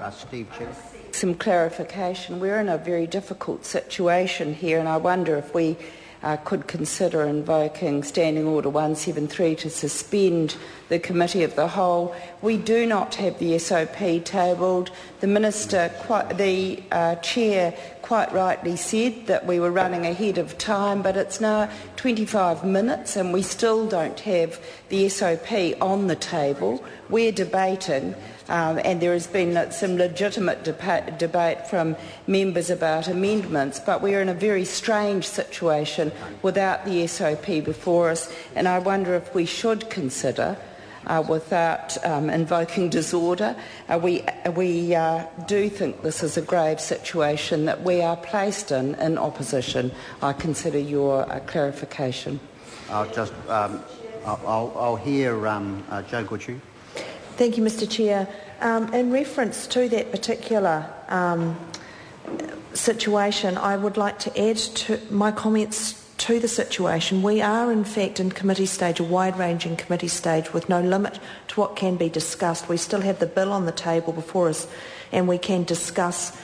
Steve Chair. Some clarification. We're in a very difficult situation here, and I wonder if we could consider invoking Standing Order 173 to suspend the Committee of the Whole. We do not have the SOP tabled. The Minister, the Chair, quite rightly said that we were running ahead of time, but it's now 25 minutes and we still don't have the SOP on the table. We're debating. And there has been some legitimate debate from members about amendments, but we are in a very strange situation without the SOP before us, and I wonder if we should consider, without invoking disorder, we do think this is a grave situation that we are placed in opposition. I consider your clarification. I'll hear Joe Goodhue. Thank you, Mr. Chair. In reference to that particular situation, I would like to add to my comments to the situation. We are, in fact, in committee stage, a wide-ranging committee stage with no limit to what can be discussed. We still have the bill on the table before us, and we can discuss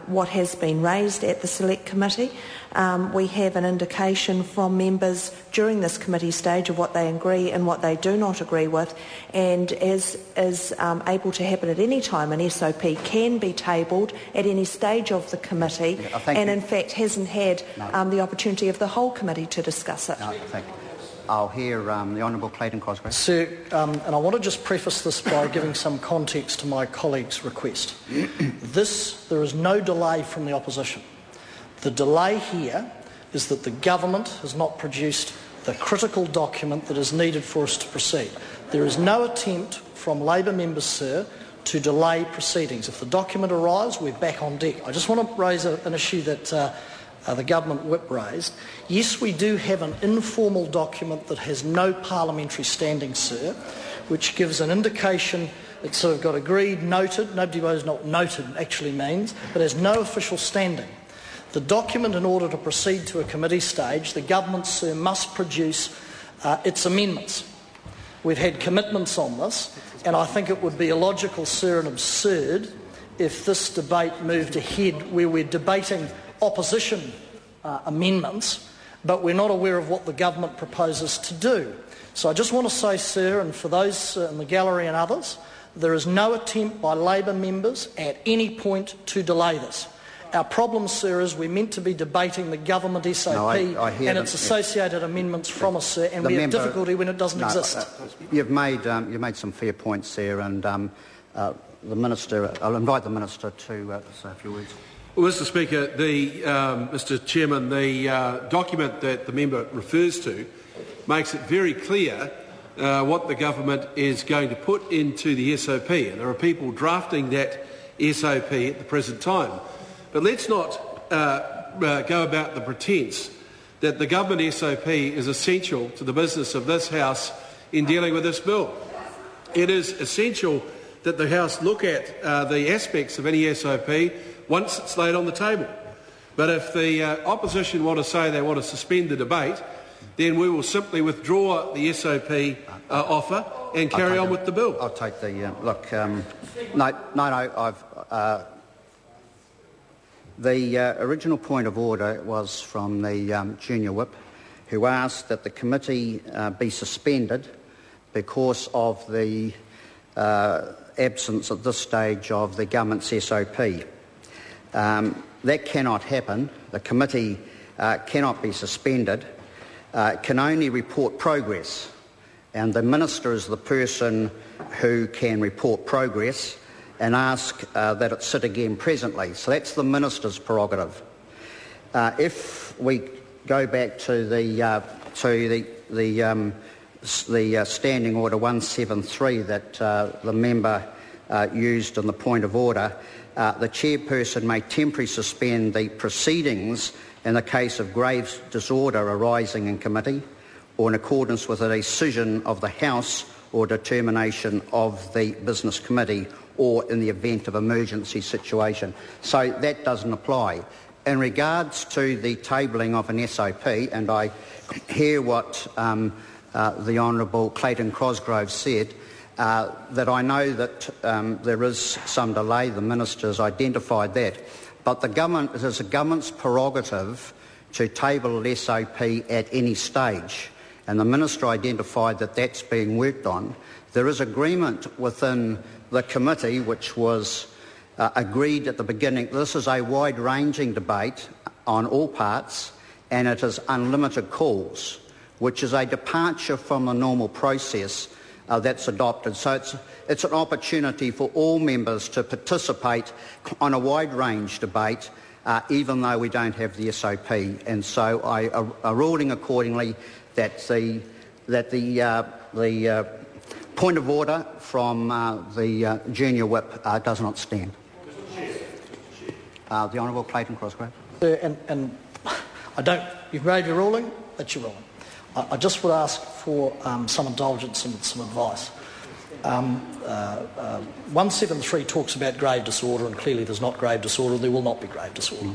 what has been raised at the Select Committee. We have an indication from members during this committee stage of what they agree and what they do not agree with, and as is able to happen at any time, an SOP can be tabled at any stage of the committee, and in fact hasn't had the opportunity of the whole committee to discuss it. Thank you. I'll hear the Honourable Clayton Cosgrove. Sir, and I want to just preface this by giving some context to my colleague's request. There is no delay from the opposition. The delay here is that the government has not produced the critical document that is needed for us to proceed. There is no attempt from Labor members, sir, to delay proceedings. If the document arrives, we're back on deck. I just want to raise an issue that the government whip raised. Yes, we do have an informal document that has no parliamentary standing, sir, which gives an indication. It's sort of got agreed, noted. Nobody knows what noted actually means, but has no official standing. The document, in order to proceed to a committee stage, the government, sir, must produce its amendments. We've had commitments on this, and I think it would be illogical, sir, and absurd if this debate moved ahead where we're debating opposition amendments, but we're not aware of what the government proposes to do. So I just want to say, sir, and for those in the gallery and others, there is no attempt by Labor members at any point to delay this. Our problem, sir, is we're meant to be debating the government SOP and its associated amendments from us, sir, and we have difficulty when it doesn't exist. You've made some fair points there, and the Minister, I'll invite the Minister to say a few words. Well, Mr. Speaker, Mr. Chairman, the document that the member refers to makes it very clear what the government is going to put into the SOP, and there are people drafting that SOP at the present time. But let's not go about the pretence that the government SOP is essential to the business of this House in dealing with this bill. It is essential that the House look at the aspects of any SOP once it's laid on the table. But if the opposition want to say they want to suspend the debate, then we will simply withdraw the SOP offer and carry on with the bill. I'll take the the original point of order was from the junior whip, who asked that the committee be suspended because of the absence at this stage of the government's SOP. That cannot happen. The committee cannot be suspended. It can only report progress, and the Minister is the person who can report progress and ask that it sit again presently. So that's the Minister's prerogative. If we go back to the Standing Order 173 that the member used in the point of order, the chairperson may temporarily suspend the proceedings in the case of grave disorder arising in committee or in accordance with a decision of the House or determination of the Business Committee or in the event of emergency situation. So that doesn't apply. In regards to the tabling of an SOP, and I hear what the Honourable Clayton Cosgrove said, that I know that there is some delay. The Minister has identified that. But it is the government's prerogative to table the SOP at any stage. And the Minister identified that that's being worked on. There is agreement within the committee, which was agreed at the beginning. This is a wide-ranging debate on all parts, and it is unlimited calls, which is a departure from the normal process that's adopted. So it's an opportunity for all members to participate on a wide-range debate, even though we don't have the SOP. And so I are ruling accordingly that the point of order from the junior whip does not stand. The Honourable Clayton Cosgrave. And I don't. You've made your ruling. That's your ruling. I just would ask for some indulgence and some advice. 173 talks about grave disorder, and clearly there's not grave disorder. There will not be grave disorder.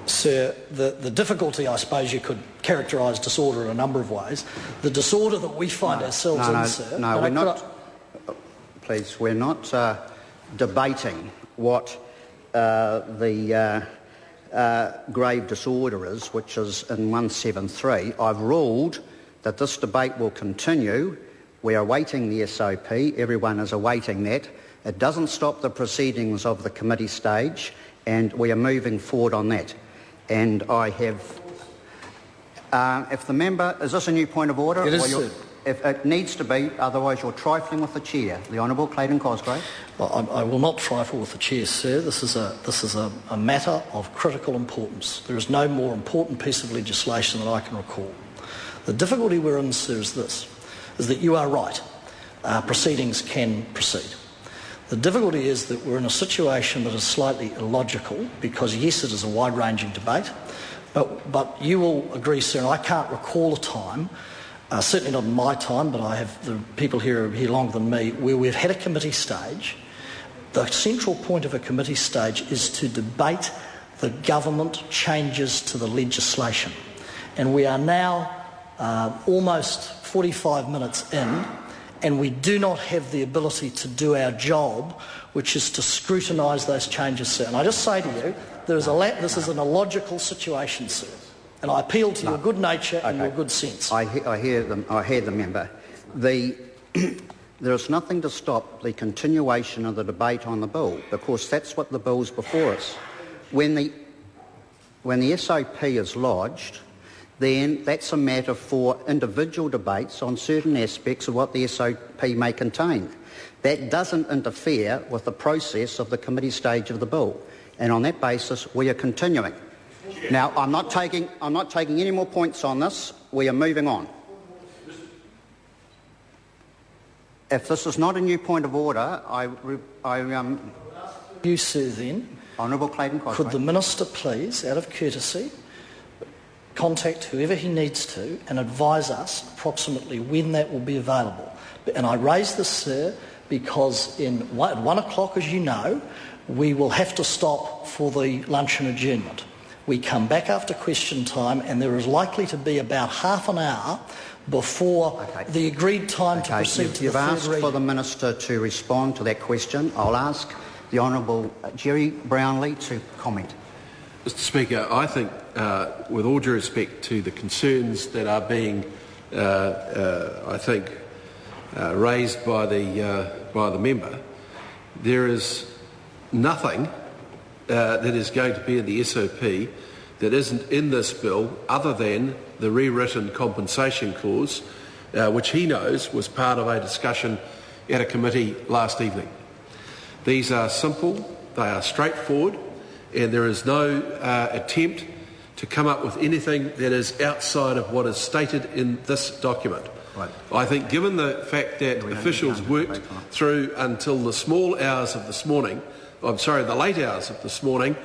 Sir, the difficulty, I suppose you could characterise disorder in a number of ways. The disorder that we find ourselves in, sir... No, we're not... Please, we're not debating what the grave disorder is, which is in 173. I've ruled that this debate will continue. We are awaiting the SOP. Everyone is awaiting that. It doesn't stop the proceedings of the committee stage, and we are moving forward on that. And I have... if the member... Is this a new point of order? It is, sir. If it needs to be, otherwise you're trifling with the chair. The Honourable Clayton Cosgrave. Well, I will not trifle with the chair, sir. This is a matter of critical importance. There is no more important piece of legislation that I can recall. The difficulty we're in, sir, is this, is that you are right. Proceedings can proceed. The difficulty is that we're in a situation that is slightly illogical because, yes, it is a wide-ranging debate, but you will agree, sir, and I can't recall a time, certainly not in my time, but I have the people here who are here longer than me, where we've had a committee stage. The central point of a committee stage is to debate the government changes to the legislation. And we are now almost 45 minutes in, and we do not have the ability to do our job, which is to scrutinise those changes, sir. And I just say to you, this is an illogical situation, sir. And I appeal to your good nature and your good sense. I hear the member. There is nothing to stop the continuation of the debate on the bill, because that's what the bill's before us. When the SOP is lodged, then that's a matter for individual debates on certain aspects of what the SOP may contain. That doesn't interfere with the process of the committee stage of the bill. And on that basis, we are continuing. Now, I'm not taking any more points on this. We are moving on. If this is not a new point of order, You, sir, then, Honourable Clayton Cosgrave. Could the Minister please, out of courtesy, contact whoever he needs to and advise us approximately when that will be available? And I raise this, sir, because at 1 o'clock, as you know, we will have to stop for the luncheon adjournment. We come back after question time, and there is likely to be about half an hour before the agreed time to proceed to the third reading. You've asked for the Minister to respond to that question. I'll ask the Honourable Jerry Brownlee to comment. Mr Speaker, I think, with all due respect to the concerns that are being, raised by the member, there is nothing that is going to be in the SOP that isn't in this bill other than the rewritten compensation clause, which he knows was part of a discussion at a committee last evening. These are simple, they are straightforward, and there is no attempt to come up with anything that is outside of what is stated in this document. Right. I think given the fact that officials worked through until the late hours of this morning,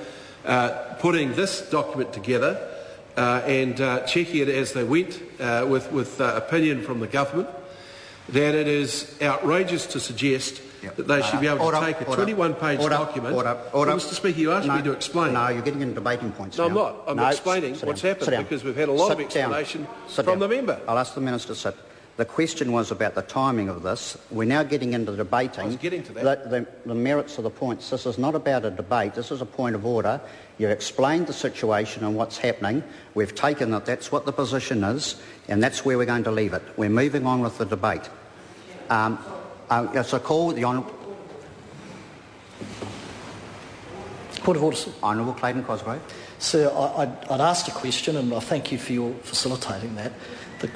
putting this document together and checking it as they went with opinion from the government, that it is outrageous to suggest that they should be able to take a 21-page document. Mr Speaker, you asked me to explain. No, you're getting into debating points No, now. I'm not. I'm explaining what's happened because we've had a lot of explanation from the member. I'll ask the Minister to sit. The question was about the timing of this. We're now getting into debating I was getting to that. the merits of the points. This is not about a debate. This is a point of order. You've explained the situation and what's happening. We've taken it. That's what the position is, and that's where we're going to leave it. We're moving on with the debate. It's a call. The Honourable... Point of order, sir. Honourable Clayton Cosgrove. Sir, I'd asked a question, and I thank you for your facilitating that.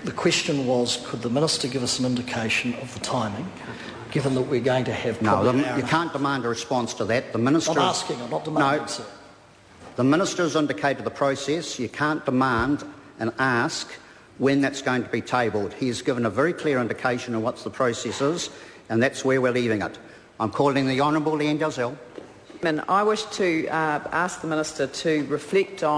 The question was, could the Minister give us an indication of the timing, given that we're going to have... No, you can't demand a response to that. The Minister... I'm asking, I'm not demanding, sir. The Minister has indicated the process. You can't demand and ask when that's going to be tabled. He has given a very clear indication of what the process is, and that's where we're leaving it. I'm calling the Honourable Leanne Dalzell. I wish to ask the Minister to reflect on